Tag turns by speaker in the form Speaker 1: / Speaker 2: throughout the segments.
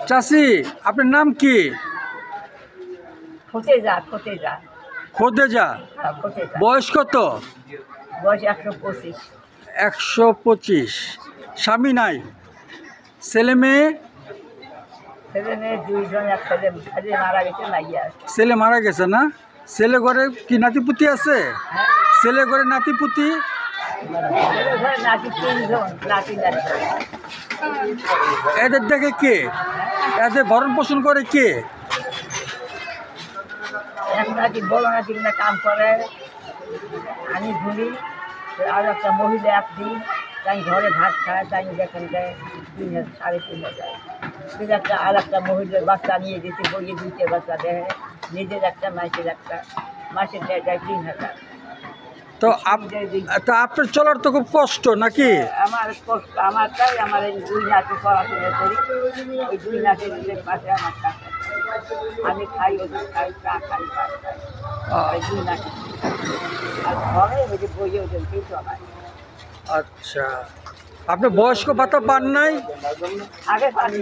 Speaker 1: চাচি আপনার নাম কি?
Speaker 2: খোতেজা।
Speaker 1: খোদেজা। বয়স কত?
Speaker 2: বয়স 125।
Speaker 1: 125। স্বামী নাই? ছেলে মেয়ে?
Speaker 2: ছেলে মেয়ে 2 জন, এক ছেলে মারা গেছে, লাগিয়ে আছে।
Speaker 1: ছেলে মারা গেছে না? ছেলে ঘরে কি নাতিপুতি আছে? ছেলে ঘরে নাতিপুতি?
Speaker 2: ছেলে ঘরে নাতি 3 জন, নাতি।
Speaker 1: এদের দেখে কে? এদের ভরণ পোষণ করে কে?
Speaker 2: এক নাতি, বড় নাতি কিনা কাম করে, আমি ঘুরি। আর একটা মহিলা একদিন তাই ঘরে ভাত খায়, তাই বেতন দেয় 3,000, 3,500। ফির আর একটা মহিলার বাচ্চা নিয়ে যেতে বইয়ে 2টে বাচ্চা দেয়, নিজের একটা, মাসের একটা। মাসের দেয় 3,000।
Speaker 1: তো আপনার চলার তো খুব কষ্ট নাকি?
Speaker 2: আমার কষ্ট, আমারটাই, আমার এই 2 নাতি পড়াশোনা করি, ওই 2 নাতির পাশে আমার টাকা। আমি খাই, ওদের খাই, চা খাই, ভাত খাই, ওই 2 নাতি। আর ঘরে ওই যে বইয়ে ওদের কেউ চলায়।
Speaker 1: আচ্ছা, আপনি বয়স্ক ভাতা পান নাই?
Speaker 2: আগে পানি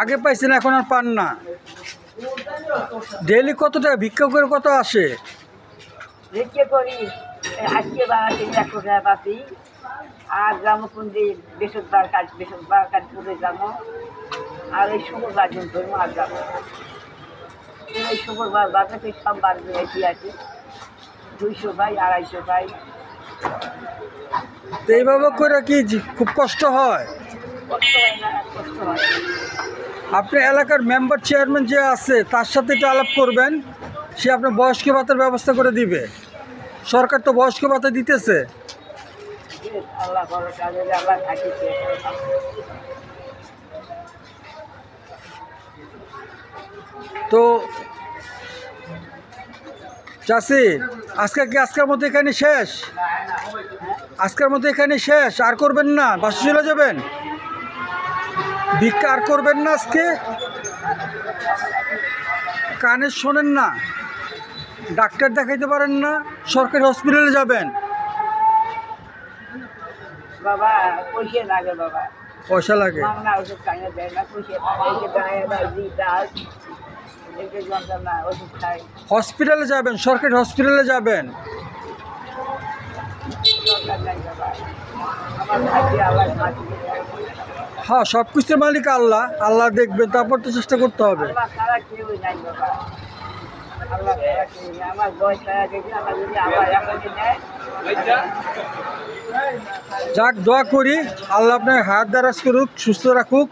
Speaker 1: আগে পাইছেন, এখন আর পান না? ডেইলি কত টাকা ভিক্ষা করে কত আসে?
Speaker 2: রেখে করি, আজকে বাড়াতে 100 টাকা পাচ্ছি। আর গ্রামপুঞ্জি বৃহস্পতিবার কাজ করে যাবো। আর এই শুক্রবার দিন ধরবো, আর যাবো। এই শুক্রবার বাজাতে সব বার বেশি আছে, 200 পাই, 250 পাই।
Speaker 1: তো এইভাবে করে কি খুব কষ্ট হয়?
Speaker 2: কষ্ট হয় না? কষ্ট হয়।
Speaker 1: আপনি এলাকার মেম্বার চেয়ারম্যান যে আছে তার সাথে একটু আলাপ করবেন, সে আপনার বয়স্ক ভাতার ব্যবস্থা করে দিবে। সরকার তো বয়স্ক ভাতা দিতেছে।
Speaker 2: আল্লাহ ভরসা, আল্লাহ থাকিছে।
Speaker 1: তো চাষি, আজকের মতো এখানে শেষ? আজকের মতো এখানে শেষ? আর করবেন না? বাসে চলে যাবেন? ভিক্ষা আর করবেন না আজকে? কানে শোনেন না? ডাক্তার দেখাইতে পারেন না? সরকারি হসপিটালে যাবেন।
Speaker 2: বাবা পয়সা লাগে, বাবা
Speaker 1: পয়সা লাগে?
Speaker 2: মাংনা ওষুধ খাইয়ে দেয় না, পয়সা যন্ত্রণা ওষুধ খাই।
Speaker 1: হসপিটালে যাবেন, সরকারি হসপিটালে যাবেন।
Speaker 2: দরকার নাই বাবা, আমার ভাগ্যে আল্লাহ মাটি।
Speaker 1: হ্যাঁ, সব কিছুর মালিক আল্লাহ। আল্লাহ দেখবেন, তারপর তো চেষ্টা করতে হবে।
Speaker 2: আল্লাহ ছাড়া কেউই নাই বাবা, আল্লাহ ছাড়া কেউ নেই। আমার বয়স ছাড়া গেছে, আমার যদি আল্লাহ এখনই নেয়।
Speaker 1: যাক, দোয়া করি আল্লাহ আপনার হাত দারাজ করুক, সুস্থ রাখুক।